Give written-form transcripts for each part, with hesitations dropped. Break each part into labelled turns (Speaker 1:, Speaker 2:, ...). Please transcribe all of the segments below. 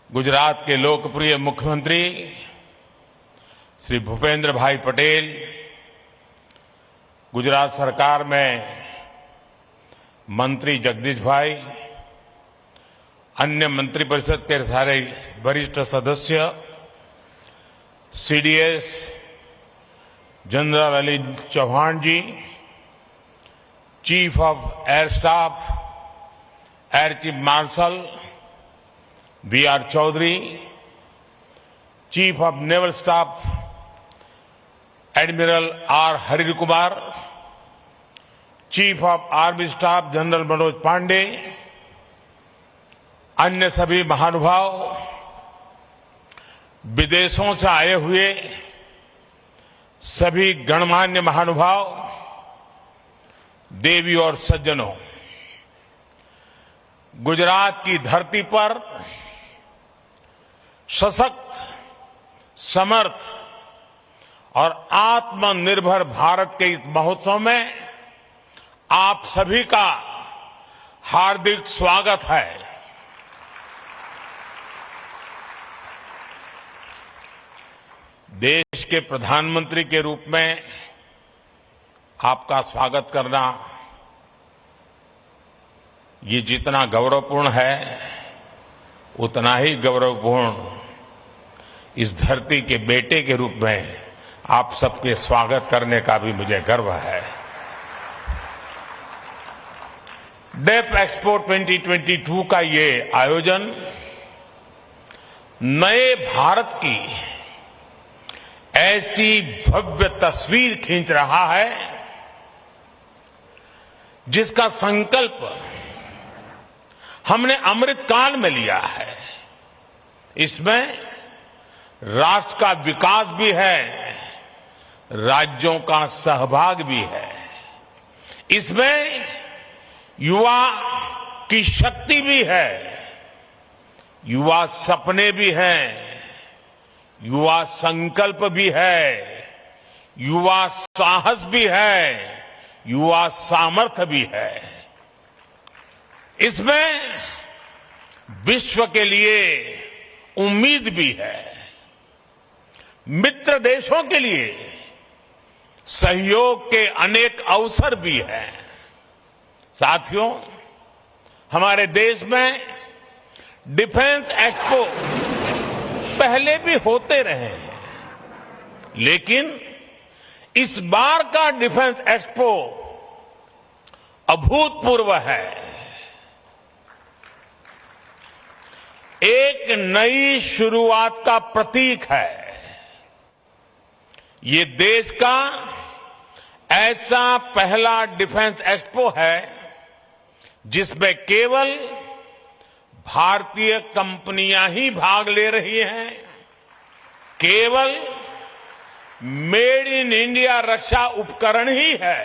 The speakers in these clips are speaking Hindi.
Speaker 1: गुजरात के लोकप्रिय मुख्यमंत्री श्री भूपेंद्र भाई पटेल, गुजरात सरकार में मंत्री जगदीश भाई, अन्य मंत्रिपरिषद के सारे वरिष्ठ सदस्य, CDS general Anil Chauhan ji, chief of air staff air chief marshal V R. Chaudhary, chief of naval staff admiral R. Hari Kumar, chief of army staff general Manoj Pande, अन्य सभी महानुभाव, विदेशों से आए हुए सभी गणमान्य महानुभाव, देवी और सज्जनों, गुजरात की धरती पर सशक्त, समर्थ और आत्मनिर्भर भारत के इस महोत्सव में आप सभी का हार्दिक स्वागत है। देश के प्रधानमंत्री के रूप में आपका स्वागत करना ये जितना गौरवपूर्ण है, उतना ही गौरवपूर्ण इस धरती के बेटे के रूप में आप सबके स्वागत करने का भी मुझे गर्व है। डेफ एक्सपो 2022 का ये आयोजन नए भारत की ऐसी भव्य तस्वीर खींच रहा है जिसका संकल्प हमने अमृतकाल में लिया है। इसमें राष्ट्र का विकास भी है, राज्यों का सहभाग भी है, इसमें युवा की शक्ति भी है, युवा सपने भी हैं, युवा संकल्प भी है, युवा साहस भी है, युवा सामर्थ्य भी है। इसमें विश्व के लिए उम्मीद भी है, मित्र देशों के लिए सहयोग के अनेक अवसर भी हैं। साथियों, हमारे देश में डिफेंस एक्सपो पहले भी होते रहे हैं, लेकिन इस बार का डिफेंस एक्सपो अभूतपूर्व है। एक नई शुरुआत का प्रतीक है। ये देश का ऐसा पहला डिफेंस एक्सपो है जिसमें केवल भारतीय कंपनियां ही भाग ले रही हैं। केवल मेड इन इंडिया रक्षा उपकरण ही है।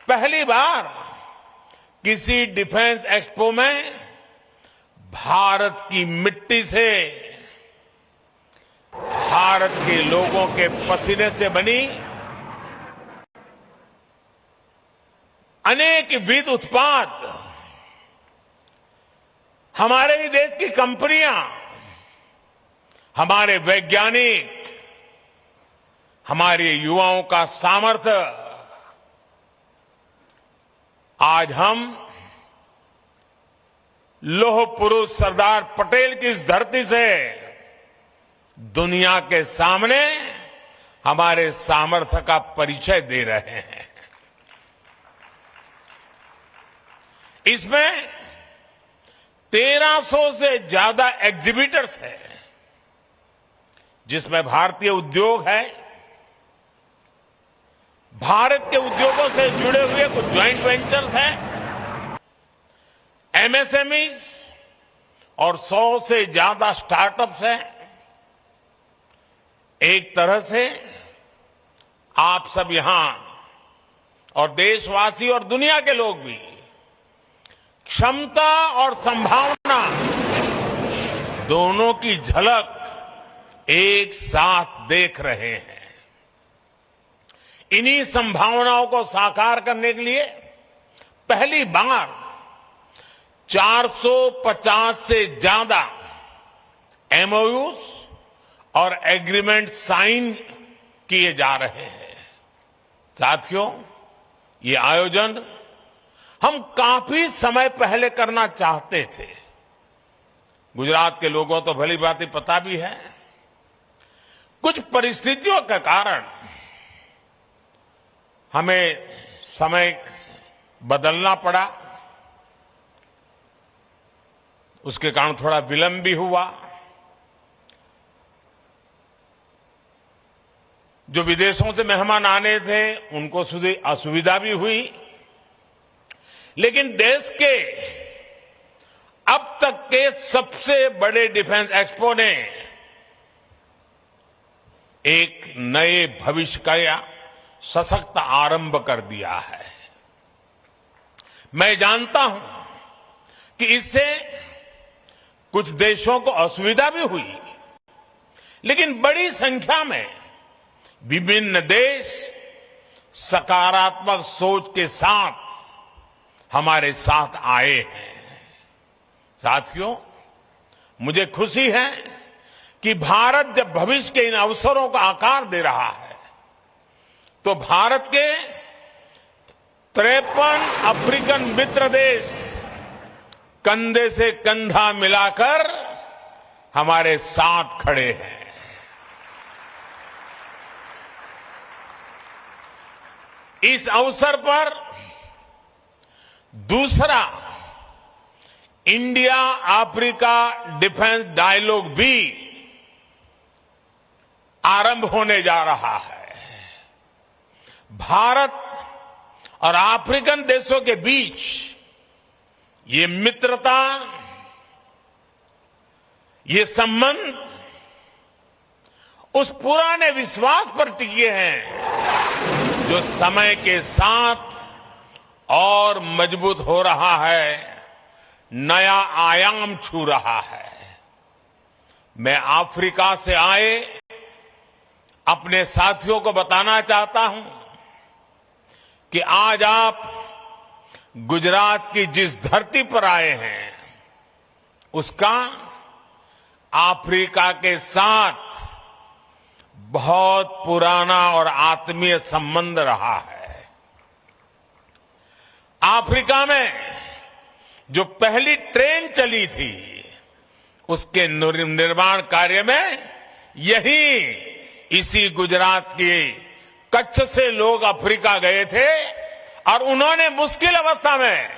Speaker 1: पहली बार किसी डिफेंस एक्सपो में भारत की मिट्टी से, भारत के लोगों के पसीने से बनी अनेक विध उत्पाद, हमारे ही देश की कंपनियां, हमारे वैज्ञानिक, हमारे युवाओं का सामर्थ्य आज हम लौह पुरुष सरदार पटेल की इस धरती से दुनिया के सामने हमारे सामर्थ्य का परिचय दे रहे हैं। इसमें 1300 से ज्यादा एग्जीबिटर्स हैं, जिसमें भारतीय उद्योग है, भारत के उद्योगों से जुड़े हुए कुछ ज्वाइंट वेंचर्स हैं, एमएसएमईज और 100 से ज्यादा स्टार्टअप्स हैं। एक तरह से आप सब यहां और देशवासी और दुनिया के लोग भी क्षमता और संभावना दोनों की झलक एक साथ देख रहे हैं। इन्हीं संभावनाओं को साकार करने के लिए पहली बार 450 से ज्यादा एमओयूज और एग्रीमेंट साइन किए जा रहे हैं। साथियों, ये आयोजन हम काफी समय पहले करना चाहते थे। गुजरात के लोगों तो भली भांति पता भी है, कुछ परिस्थितियों के कारण हमें समय बदलना पड़ा, उसके कारण थोड़ा विलंब भी हुआ। जो विदेशों से मेहमान आने थे उनको असुविधा भी हुई, लेकिन देश के अब तक के सबसे बड़े डिफेंस एक्सपो ने एक नए भविष्य का सशक्त आरंभ कर दिया है। मैं जानता हूं कि इससे कुछ देशों को असुविधा भी हुई, लेकिन बड़ी संख्या में विभिन्न देश सकारात्मक सोच के साथ हमारे साथ आए हैं। साथियों, मुझे खुशी है कि भारत जब भविष्य के इन अवसरों को आकार दे रहा है, तो भारत के 53 अफ्रीकन मित्र देश कंधे से कंधा मिलाकर हमारे साथ खड़े हैं। इस अवसर पर दूसरा इंडिया अफ्रीका डिफेंस डायलॉग भी आरंभ होने जा रहा है। भारत और अफ्रीकन देशों के बीच ये मित्रता, ये संबंध उस पुराने विश्वास पर टिके हैं जो समय के साथ और मजबूत हो रहा है, नया आयाम छू रहा है। मैं अफ्रीका से आए अपने साथियों को बताना चाहता हूं कि आज आप गुजरात की जिस धरती पर आए हैं, उसका अफ्रीका के साथ बहुत पुराना और आत्मीय संबंध रहा है। अफ्रीका में जो पहली ट्रेन चली थी, उसके निर्माण कार्य में इसी गुजरात के कच्छ से लोग अफ्रीका गए थे और उन्होंने मुश्किल अवस्था में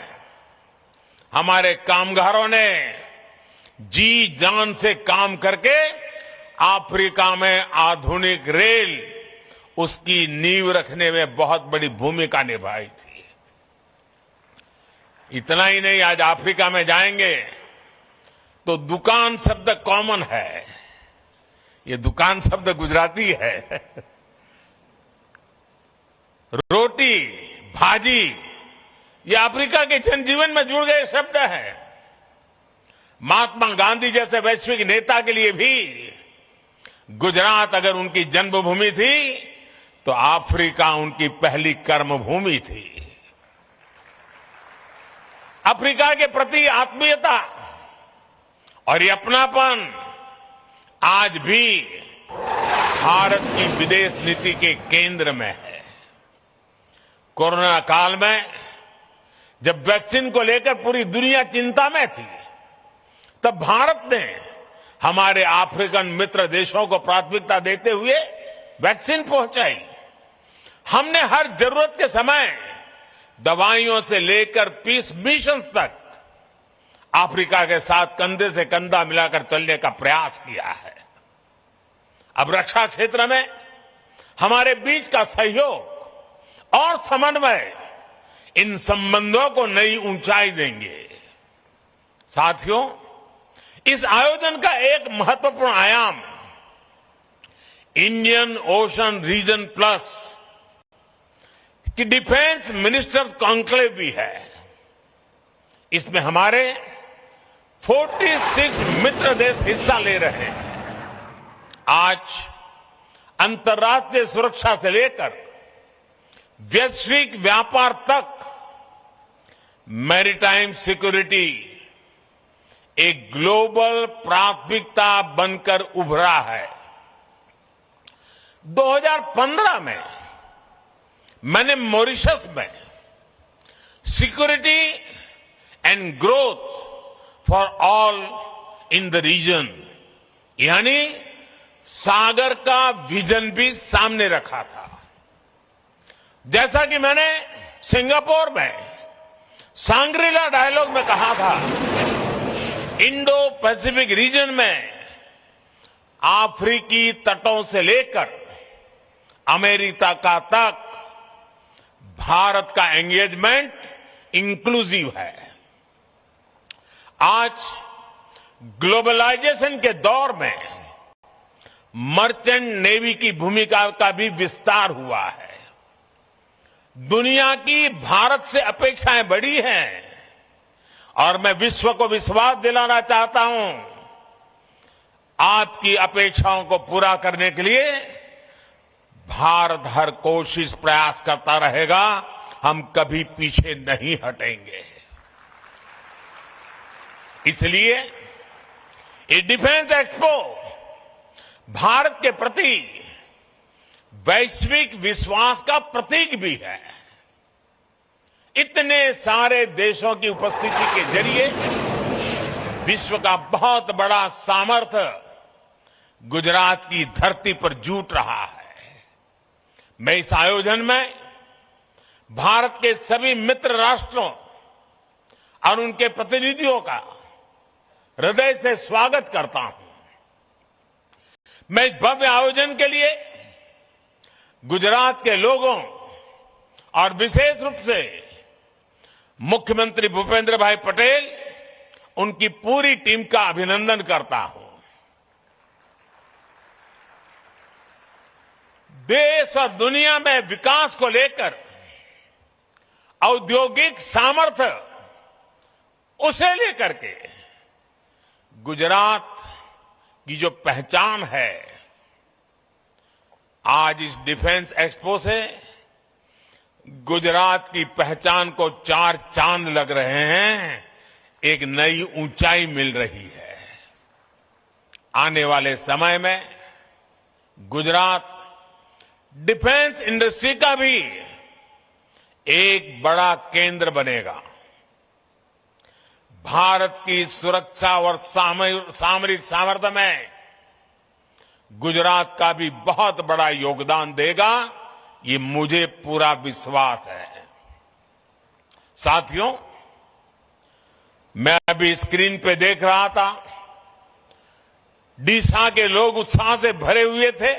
Speaker 1: हमारे कामगारों ने जी जान से काम करके अफ्रीका में आधुनिक रेल, उसकी नींव रखने में बहुत बड़ी भूमिका निभाई थी। इतना ही नहीं, आज अफ्रीका में जाएंगे तो दुकान शब्द कॉमन है। ये दुकान शब्द गुजराती है। रोटी, भाजी, ये अफ्रीका के जनजीवन में जुड़ गए शब्द हैं। महात्मा गांधी जैसे वैश्विक नेता के लिए भी गुजरात अगर उनकी जन्मभूमि थी, तो अफ्रीका उनकी पहली कर्मभूमि थी। अफ्रीका के प्रति आत्मीयता और ये अपनापन आज भी भारत की विदेश नीति के केंद्र में है। कोरोना काल में जब वैक्सीन को लेकर पूरी दुनिया चिंता में थी, तब भारत ने हमारे अफ्रीकन मित्र देशों को प्राथमिकता देते हुए वैक्सीन पहुंचाई। हमने हर जरूरत के समय दवाइयों से लेकर पीस मिशन तक अफ्रीका के साथ कंधे से कंधा मिलाकर चलने का प्रयास किया है। अब रक्षा क्षेत्र में हमारे बीच का सहयोग और समन्वय इन संबंधों को नई ऊंचाई देंगे। साथियों, इस आयोजन का एक महत्वपूर्ण आयाम इंडियन ओशन रीजन प्लस की डिफेंस मिनिस्टर्स कॉन्क्लेव भी है। इसमें हमारे 46 मित्र देश हिस्सा ले रहे हैं। आज अंतर्राष्ट्रीय सुरक्षा से लेकर वैश्विक व्यापार तक मैरीटाइम सिक्योरिटी एक ग्लोबल प्राथमिकता बनकर उभरा है। 2015 में मैंने मॉरिशस में security and growth for all in the region यानी सागर का विजन भी सामने रखा था। जैसा कि मैंने सिंगापुर में सांग्रीला डायलॉग में कहा था, इंडो पैसिफिक रीजन में अफ्रीकी तटों से लेकर अमेरिका का तक भारत का एंगेजमेंट इंक्लूसिव है। आज ग्लोबलाइजेशन के दौर में मर्चेंट नेवी की भूमिका का भी विस्तार हुआ है। दुनिया की भारत से अपेक्षाएं बड़ी हैं और मैं विश्व को विश्वास दिलाना चाहता हूं, आपकी अपेक्षाओं को पूरा करने के लिए भारत हर कोशिश प्रयास करता रहेगा। हम कभी पीछे नहीं हटेंगे। इसलिए ये डिफेंस एक्सपो भारत के प्रति वैश्विक विश्वास का प्रतीक भी है। इतने सारे देशों की उपस्थिति के जरिए विश्व का बहुत बड़ा सामर्थ्य गुजरात की धरती पर जुट रहा है। मैं इस आयोजन में भारत के सभी मित्र राष्ट्रों और उनके प्रतिनिधियों का हृदय से स्वागत करता हूं। मैं इस भव्य आयोजन के लिए गुजरात के लोगों और विशेष रूप से मुख्यमंत्री भूपेंद्र भाई पटेल, उनकी पूरी टीम का अभिनंदन करता हूं। देश और दुनिया में विकास को लेकर औद्योगिक सामर्थ्य उसे लेकर के गुजरात की जो पहचान है, आज इस डिफेंस एक्सपो से गुजरात की पहचान को चार चांद लग रहे हैं, एक नई ऊंचाई मिल रही है। आने वाले समय में गुजरात डिफेंस इंडस्ट्री का भी एक बड़ा केंद्र बनेगा। भारत की सुरक्षा और सामरिक सामर्थ्य में गुजरात का भी बहुत बड़ा योगदान देगा, ये मुझे पूरा विश्वास है। साथियों, मैं अभी स्क्रीन पे देख रहा था, डीसा के लोग उत्साह से भरे हुए थे,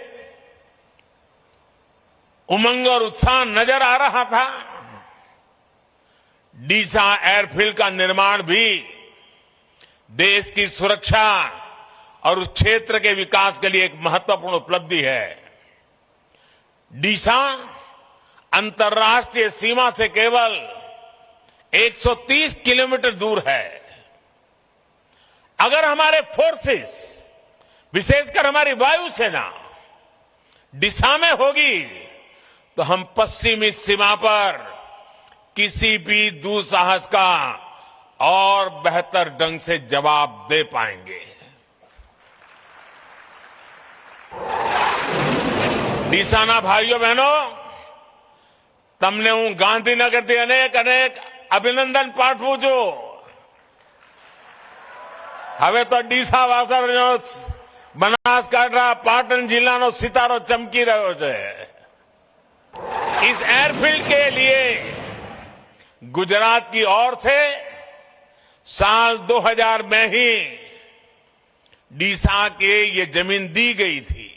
Speaker 1: उमंग और उत्साह नजर आ रहा था। डीसा एयरफील्ड का निर्माण भी देश की सुरक्षा और उस क्षेत्र के विकास के लिए एक महत्वपूर्ण उपलब्धि है। डीसा अंतर्राष्ट्रीय सीमा से केवल 130 किलोमीटर दूर है। अगर हमारे फोर्सेस, विशेषकर हमारी वायुसेना डीसा में होगी तो हम पश्चिमी सीमा पर किसी भी दुस्साहस का और बेहतर ढंग से जवाब दे पाएंगे। डीसाना भाइयों बहनों, તમને હું ગાંધીનગરથી અનેક અભિનંદન પાઠવું છું। હવે તો ડીસા વાસણનો બનાસકાંઠા પાટણ જિલ્લાનો સિતારો ચમકી રહ્યો છે। इस एयरफील्ड के लिए गुजरात की ओर से साल 2000 में ही डीसा के ये जमीन दी गई थी।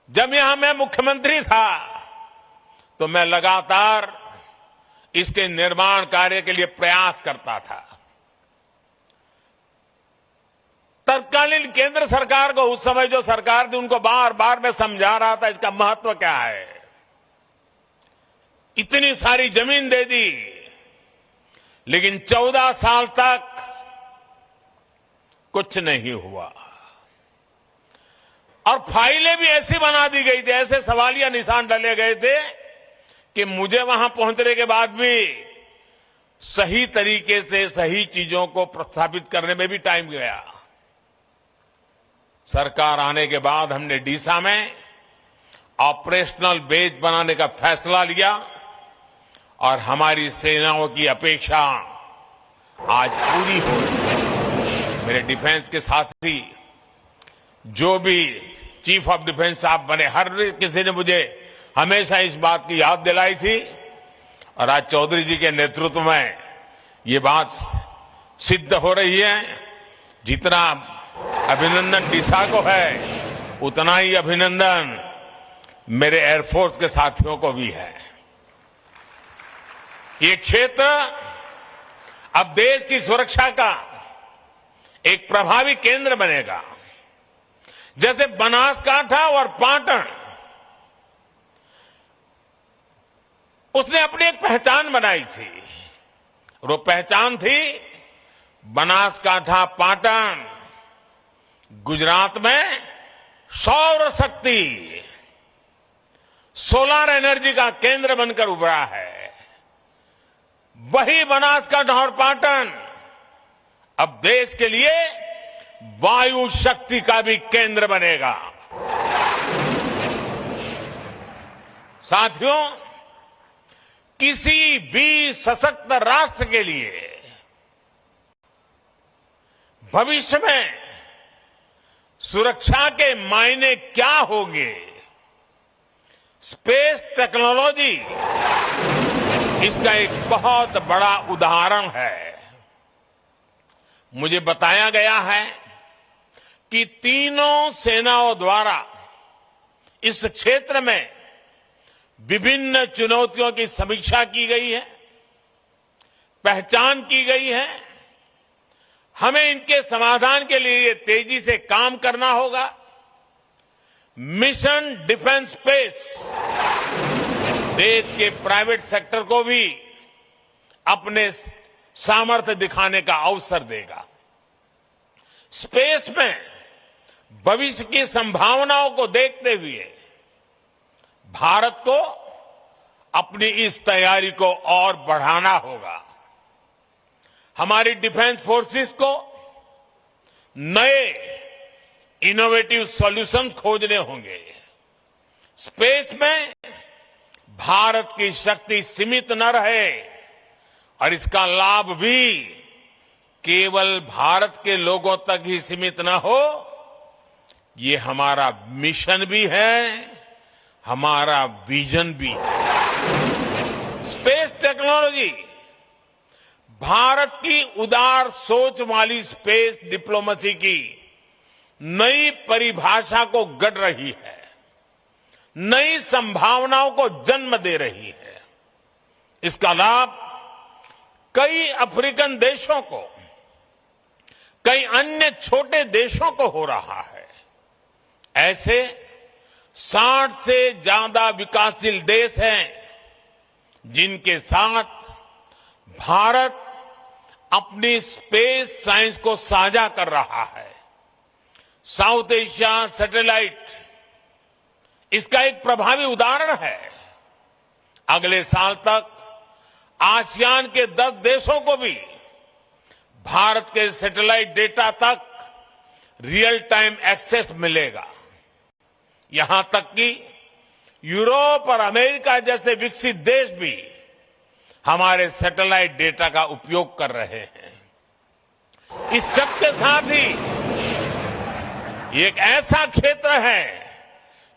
Speaker 1: जब यहां मैं मुख्यमंत्री था तो मैं लगातार इसके निर्माण कार्य के लिए प्रयास करता था। तत्कालीन केंद्र सरकार को, उस समय जो सरकार थी, उनको बार बार मैं समझा रहा था इसका महत्व क्या है। इतनी सारी जमीन दे दी, लेकिन 14 साल तक कुछ नहीं हुआ और फाइलें भी ऐसी बना दी गई थी, ऐसे सवालिया निशान डाले गए थे कि मुझे वहां पहुंचने के बाद भी सही तरीके से सही चीजों को प्रस्थापित करने में भी टाइम गया। सरकार आने के बाद हमने डीसा में ऑपरेशनल बेस बनाने का फैसला लिया और हमारी सेनाओं की अपेक्षा आज पूरी हो रही है। मेरे डिफेंस के साथी जो भी चीफ ऑफ डिफेंस साहब बने, हर किसी ने मुझे हमेशा इस बात की याद दिलाई थी और आज चौधरी जी के नेतृत्व में ये बात सिद्ध हो रही है। जितना अभिनंदन डीसा को है उतना ही अभिनंदन मेरे एयरफोर्स के साथियों को भी है। ये क्षेत्र अब देश की सुरक्षा का एक प्रभावी केंद्र बनेगा। जैसे बनासकांठा और पाटन, उसने अपनी एक पहचान बनाई थी। वो पहचान थी बनासकांठा पाटन गुजरात में सौर शक्ति, सोलर एनर्जी का केंद्र बनकर उभरा है। वही बनासकांठा और पाटन अब देश के लिए वायु शक्ति का भी केंद्र बनेगा। साथियों, किसी भी सशक्त राष्ट्र के लिए भविष्य में सुरक्षा के मायने क्या होंगे, स्पेस टेक्नोलॉजी इसका एक बहुत बड़ा उदाहरण है। मुझे बताया गया है कि तीनों सेनाओं द्वारा इस क्षेत्र में विभिन्न चुनौतियों की समीक्षा की गई है, पहचान की गई है। हमें इनके समाधान के लिए तेजी से काम करना होगा। मिशन डिफेंस स्पेस देश के प्राइवेट सेक्टर को भी अपने सामर्थ्य दिखाने का अवसर देगा। स्पेस में भविष्य की संभावनाओं को देखते हुए भारत को अपनी इस तैयारी को और बढ़ाना होगा। हमारी डिफेंस फोर्सेस को नए इनोवेटिव सॉल्यूशंस खोजने होंगे। स्पेस में भारत की शक्ति सीमित न रहे और इसका लाभ भी केवल भारत के लोगों तक ही सीमित न हो, ये हमारा मिशन भी है, हमारा विजन भी है। स्पेस टेक्नोलॉजी भारत की उदार सोच वाली स्पेस डिप्लोमेसी की नई परिभाषा को गढ़ रही है, नई संभावनाओं को जन्म दे रही है। इसका लाभ कई अफ्रीकन देशों को, कई अन्य छोटे देशों को हो रहा है। ऐसे 60 से ज्यादा विकासशील देश हैं जिनके साथ भारत अपनी स्पेस साइंस को साझा कर रहा है। साउथ एशिया सैटेलाइट इसका एक प्रभावी उदाहरण है। अगले साल तक आसियान के 10 देशों को भी भारत के सैटेलाइट डेटा तक रियल टाइम एक्सेस मिलेगा। यहां तक कि यूरोप और अमेरिका जैसे विकसित देश भी हमारे सैटेलाइट डेटा का उपयोग कर रहे हैं। इस सबके साथ ही ये एक ऐसा क्षेत्र है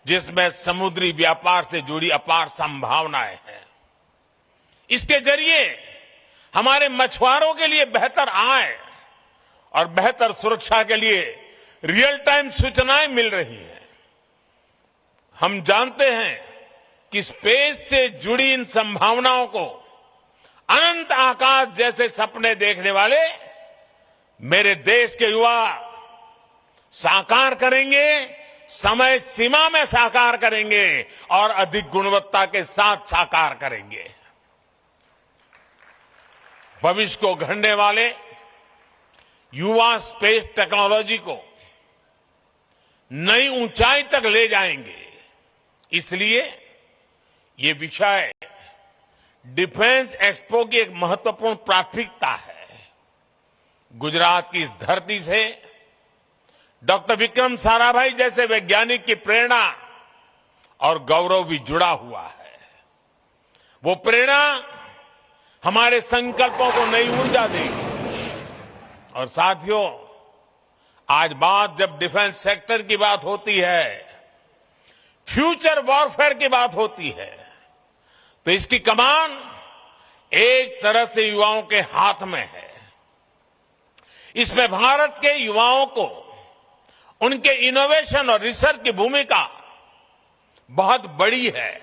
Speaker 1: जिसमें समुद्री व्यापार से जुड़ी अपार संभावनाएं हैं। इसके जरिए हमारे मछुआरों के लिए बेहतर आय और बेहतर सुरक्षा के लिए रियल टाइम सूचनाएं मिल रही हैं। हम जानते हैं कि स्पेस से जुड़ी इन संभावनाओं को अनंत आकाश जैसे सपने देखने वाले मेरे देश के युवा साकार करेंगे, समय सीमा में साकार करेंगे और अधिक गुणवत्ता के साथ साकार करेंगे। भविष्य को गढ़ने वाले युवा स्पेस टेक्नोलॉजी को नई ऊंचाई तक ले जाएंगे। इसलिए ये विषय डिफेंस एक्सपो की एक महत्वपूर्ण प्राथमिकता है। गुजरात की इस धरती से डॉक्टर विक्रम साराभाई जैसे वैज्ञानिक की प्रेरणा और गौरव भी जुड़ा हुआ है। वो प्रेरणा हमारे संकल्पों को नई ऊर्जा देगी। और साथियों, आज बात जब डिफेंस सेक्टर की बात होती है, फ्यूचर वॉरफेयर की बात होती है, तो इसकी कमान एक तरह से युवाओं के हाथ में है। इसमें भारत के युवाओं को उनके इनोवेशन और रिसर्च की भूमिका बहुत बड़ी है।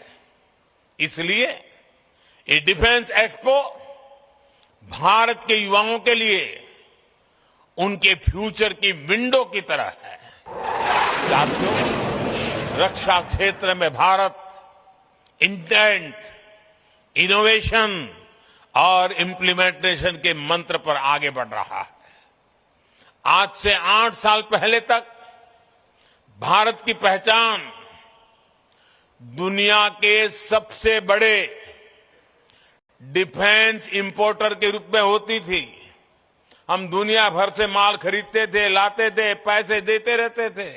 Speaker 1: इसलिए ये डिफेंस एक्सपो भारत के युवाओं के लिए उनके फ्यूचर की विंडो की तरह है। साथियों, रक्षा क्षेत्र में भारत इंटेंट, इनोवेशन और इम्प्लीमेंटेशन के मंत्र पर आगे बढ़ रहा है। आज से 8 साल पहले तक भारत की पहचान दुनिया के सबसे बड़े डिफेंस इंपोर्टर के रूप में होती थी। हम दुनिया भर से माल खरीदते थे, लाते थे, पैसे देते रहते थे।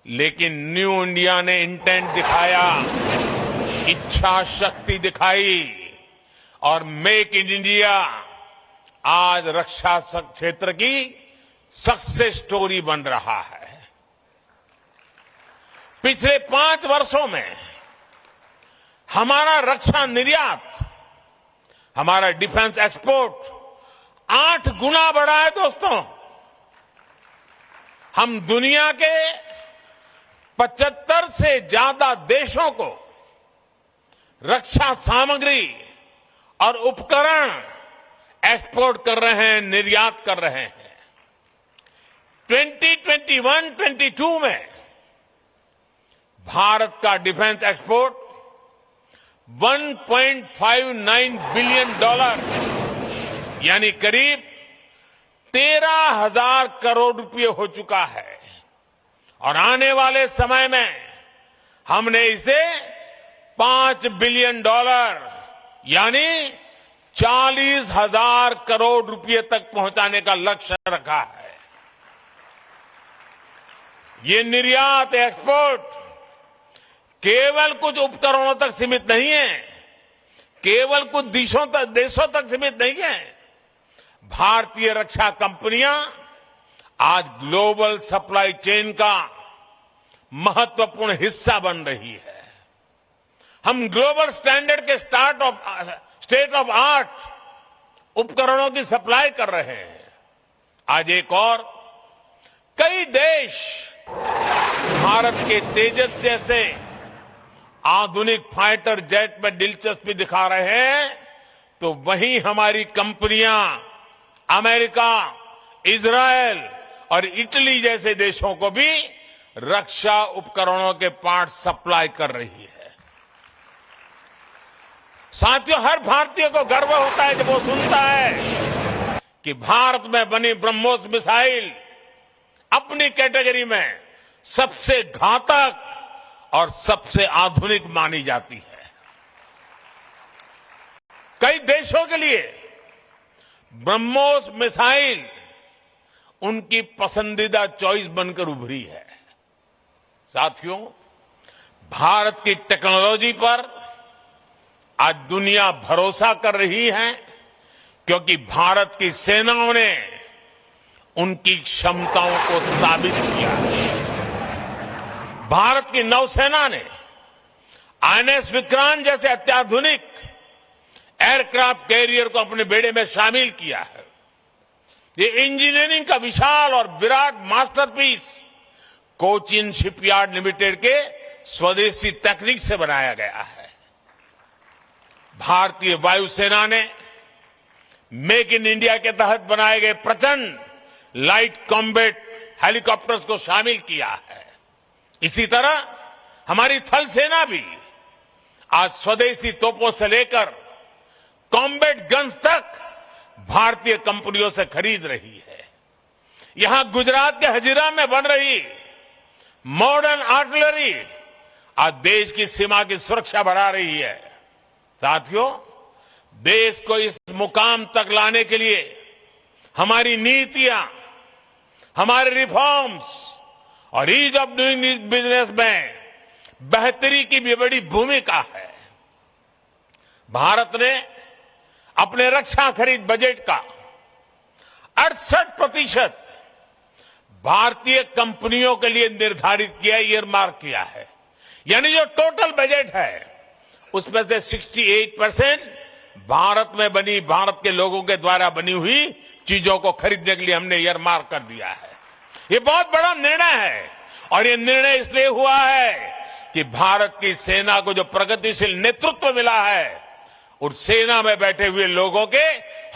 Speaker 1: लेकिन न्यू इंडिया ने इंटेंट दिखाया, इच्छा शक्ति दिखाई और मेक इन इंडिया आज रक्षा क्षेत्र की सक्सेस स्टोरी बन रहा है। पिछले 5 वर्षों में हमारा रक्षा निर्यात, हमारा डिफेंस एक्सपोर्ट 8 गुना बढ़ा है। दोस्तों, हम दुनिया के 75 से ज्यादा देशों को रक्षा सामग्री और उपकरण एक्सपोर्ट कर रहे हैं, निर्यात कर रहे हैं। 2021-22 में भारत का डिफेंस एक्सपोर्ट $1.59 बिलियन यानी करीब 13,000 करोड़ रुपए हो चुका है। और आने वाले समय में हमने इसे $5 बिलियन यानी 40,000 करोड़ रुपए तक पहुंचाने का लक्ष्य रखा है। ये निर्यात, एक्सपोर्ट केवल कुछ उपकरणों तक सीमित नहीं है, केवल कुछ देशों तक सीमित नहीं है। भारतीय रक्षा कंपनियां आज ग्लोबल सप्लाई चेन का महत्वपूर्ण हिस्सा बन रही है। हम ग्लोबल स्टैंडर्ड के स्टेट ऑफ आर्ट उपकरणों की सप्लाई कर रहे हैं। आज एक और कई देश भारत के तेजस जैसे आधुनिक फाइटर जेट में दिलचस्पी दिखा रहे हैं, तो वहीं हमारी कंपनियां अमेरिका, इजरायल और इटली जैसे देशों को भी रक्षा उपकरणों के पार्ट सप्लाई कर रही है। साथियों, हर भारतीय को गर्व होता है जब वो सुनता है कि भारत में बनी ब्रह्मोस मिसाइल अपनी कैटेगरी में सबसे घातक और सबसे आधुनिक मानी जाती है। कई देशों के लिए ब्रह्मोस मिसाइल उनकी पसंदीदा चॉइस बनकर उभरी है। साथियों, भारत की टेक्नोलॉजी पर आज दुनिया भरोसा कर रही है, क्योंकि भारत की सेनाओं ने उनकी क्षमताओं को साबित किया है। भारत की नौसेना ने आईएनएस विक्रांत जैसे अत्याधुनिक एयरक्राफ्ट कैरियर को अपने बेड़े में शामिल किया है। ये इंजीनियरिंग का विशाल और Virat masterpiece Cochin shipyard limited के स्वदेशी तकनीक से बनाया गया है। भारतीय वायुसेना ने मेक इन इंडिया के तहत बनाए गए प्रचंड लाइट कॉम्बैट हेलीकॉप्टर्स को शामिल किया है। इसी तरह हमारी थल सेना भी आज स्वदेशी तोपों से लेकर कॉम्बैट गन्स तक भारतीय कंपनियों से खरीद रही है। यहां गुजरात के हजीरा में बन रही मॉडर्न आर्टिलरी आज देश की सीमा की सुरक्षा बढ़ा रही है। साथियों, देश को इस मुकाम तक लाने के लिए हमारी नीतियां, हमारे रिफॉर्म्स और ईज ऑफ डूइंग बिजनेस में बेहतरी की भी बड़ी भूमिका है। भारत ने अपने रक्षा खरीद बजट का 68% भारतीय कंपनियों के लिए निर्धारित किया, ईयरमार्क किया है। यानी जो टोटल बजट है उसमें से 68% भारत में बनी, भारत के लोगों के द्वारा बनी हुई चीजों को खरीदने के लिए हमने ईयरमार्क कर दिया है। ये बहुत बड़ा निर्णय है और ये निर्णय इसलिए हुआ है कि भारत की सेना को जो प्रगतिशील नेतृत्व मिला है, उस सेना में बैठे हुए लोगों के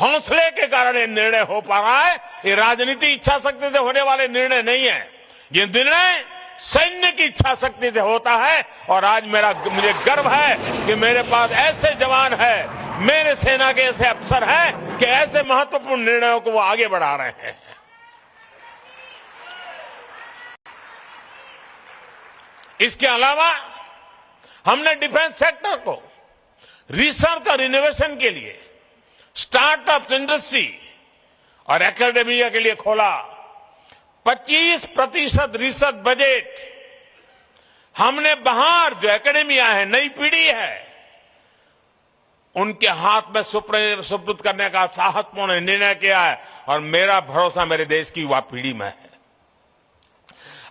Speaker 1: हौसले के कारण ये निर्णय हो पा रहा है। ये राजनीतिक इच्छा शक्ति से होने वाले निर्णय नहीं है, ये निर्णय सैन्य की इच्छा शक्ति से होता है। और आज मुझे गर्व है कि मेरे पास ऐसे जवान हैं, मेरे सेना के ऐसे अफसर हैं कि ऐसे महत्वपूर्ण निर्णयों को वो आगे बढ़ा रहे हैं। इसके अलावा हमने डिफेंस सेक्टर को रिसर्च और इनोवेशन के लिए, स्टार्टअप इंडस्ट्री और एकेडमिया के लिए खोला। 25% रिसर्च बजट हमने बाहर जो एकेडमिया है, नई पीढ़ी है, उनके हाथ में सुपुर्द करने का साहसपूर्ण निर्णय किया है। और मेरा भरोसा मेरे देश की युवा पीढ़ी में है।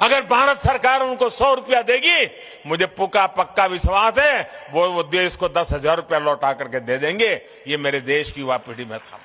Speaker 1: अगर भारत सरकार उनको 100 रुपया देगी, मुझे पक्का विश्वास है वो देश को 10,000 रुपया लौटा करके दे देंगे। ये मेरे देश की युवा पीढ़ी में था।